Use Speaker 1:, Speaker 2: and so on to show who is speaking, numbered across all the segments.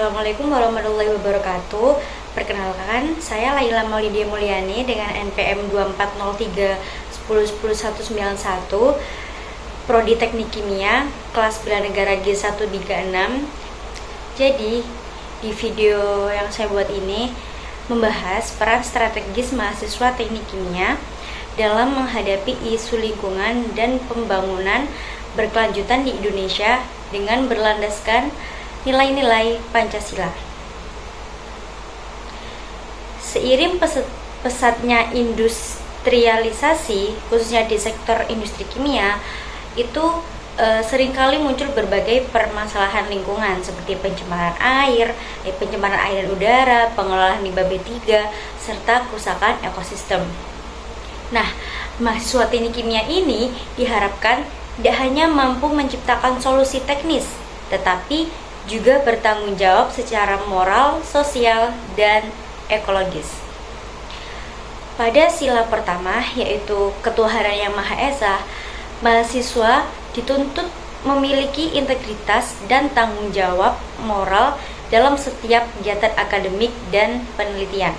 Speaker 1: Assalamualaikum warahmatullahi wabarakatuh. Perkenalkan, saya Laila Maulidia Mulyani dengan NPM 2403 10 11 191, Prodi Teknik Kimia, kelas bela negara G136. Jadi, di video yang saya buat ini membahas peran strategis mahasiswa teknik kimia dalam menghadapi isu lingkungan dan pembangunan berkelanjutan di Indonesia dengan berlandaskan nilai-nilai Pancasila. Seiring pesatnya industrialisasi, khususnya di sektor industri kimia, itu seringkali muncul berbagai permasalahan lingkungan seperti pencemaran air dan udara, pengelolaan limbah B3, serta kerusakan ekosistem. Nah, mahasiswa teknik kimia ini diharapkan tidak hanya mampu menciptakan solusi teknis, tetapi juga bertanggung jawab secara moral, sosial, dan ekologis. Pada sila pertama, yaitu ketuhanan yang Maha Esa, mahasiswa dituntut memiliki integritas dan tanggung jawab moral dalam setiap kegiatan akademik dan penelitian.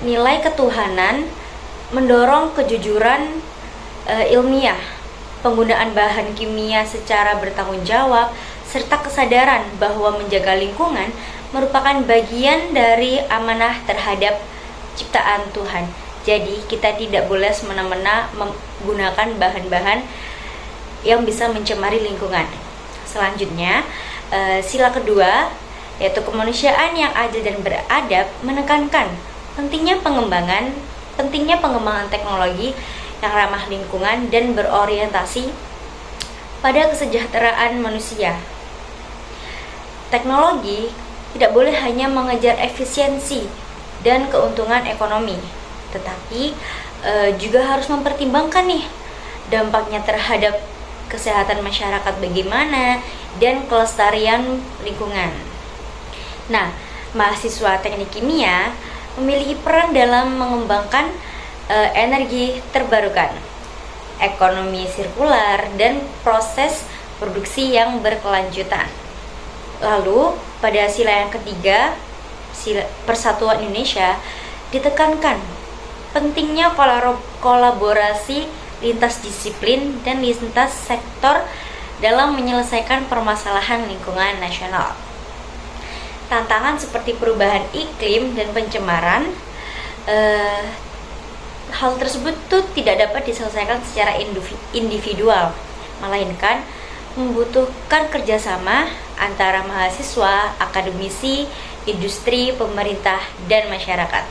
Speaker 1: Nilai ketuhanan mendorong kejujuran ilmiah, penggunaan bahan kimia secara bertanggung jawab, serta kesadaran bahwa menjaga lingkungan merupakan bagian dari amanah terhadap ciptaan Tuhan. Jadi kita tidak boleh semena-mena menggunakan bahan-bahan yang bisa mencemari lingkungan. Selanjutnya, sila kedua, yaitu kemanusiaan yang adil dan beradab, menekankan pentingnya pengembangan teknologi yang ramah lingkungan dan berorientasi pada kesejahteraan manusia. Teknologi tidak boleh hanya mengejar efisiensi dan keuntungan ekonomi, tetapi juga harus mempertimbangkan nih dampaknya terhadap kesehatan masyarakat bagaimana dan kelestarian lingkungan. Nah, mahasiswa teknik kimia memiliki peran dalam mengembangkan energi terbarukan, ekonomi sirkular, dan proses produksi yang berkelanjutan. Lalu, pada sila yang ketiga, sila Persatuan Indonesia, ditekankan pentingnya kolaborasi lintas disiplin dan lintas sektor dalam menyelesaikan permasalahan lingkungan nasional. Tantangan seperti perubahan iklim dan pencemaran, hal tersebut tuh tidak dapat diselesaikan secara individual, melainkan membutuhkan kerjasama antara mahasiswa, akademisi, industri, pemerintah, dan masyarakat.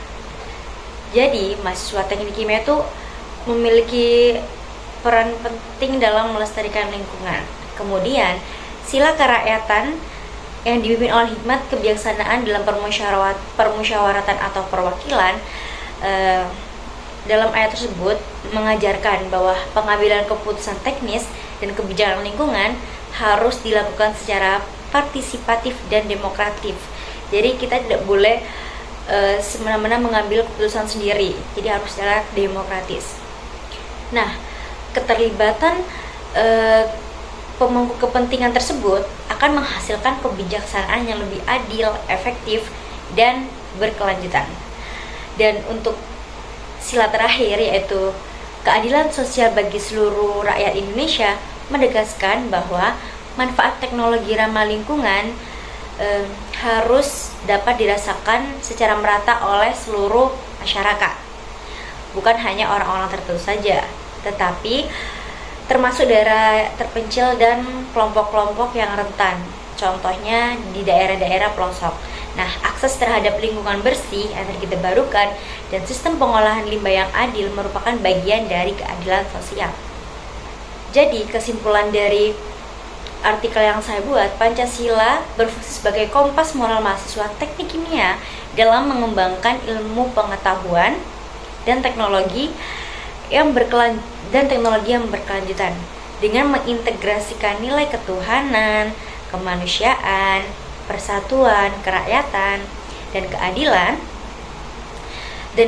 Speaker 1: Jadi, mahasiswa teknik kimia itu memiliki peran penting dalam melestarikan lingkungan. Kemudian, sila kerakyatan yang dipimpin oleh hikmat kebijaksanaan dalam permusyawaratan atau perwakilan, dalam ayat tersebut mengajarkan bahwa pengambilan keputusan teknis dan kebijakan lingkungan harus dilakukan secara partisipatif dan demokratif. Jadi kita tidak boleh semena-mena mengambil keputusan sendiri, jadi harus secara demokratis. Nah, keterlibatan pemangku kepentingan tersebut akan menghasilkan kebijaksanaan yang lebih adil, efektif, dan berkelanjutan. Dan untuk sila terakhir, yaitu keadilan sosial bagi seluruh rakyat Indonesia, menegaskan bahwa manfaat teknologi ramah lingkungan harus dapat dirasakan secara merata oleh seluruh masyarakat, bukan hanya orang-orang tertentu saja, tetapi termasuk daerah terpencil dan kelompok-kelompok yang rentan, contohnya di daerah-daerah pelosok. Nah, akses terhadap lingkungan bersih, energi terbarukan, dan sistem pengolahan limbah yang adil merupakan bagian dari keadilan sosial. Jadi, kesimpulan dari artikel yang saya buat, Pancasila berfungsi sebagai kompas moral mahasiswa teknik kimia dalam mengembangkan ilmu pengetahuan dan teknologi yang berkelanjutan dengan mengintegrasikan nilai ketuhanan, kemanusiaan, persatuan, kerakyatan, dan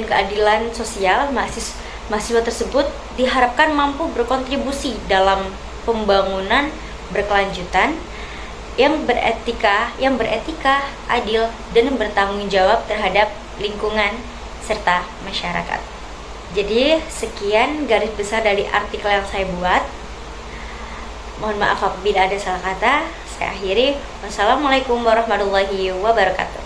Speaker 1: keadilan sosial. Mahasiswa tersebut diharapkan mampu berkontribusi dalam pembangunan berkelanjutan yang beretika, adil, dan bertanggung jawab terhadap lingkungan serta masyarakat. Jadi sekian garis besar dari artikel yang saya buat. Mohon maaf apabila ada salah kata. Saya akhiri. Wassalamualaikum warahmatullahi wabarakatuh.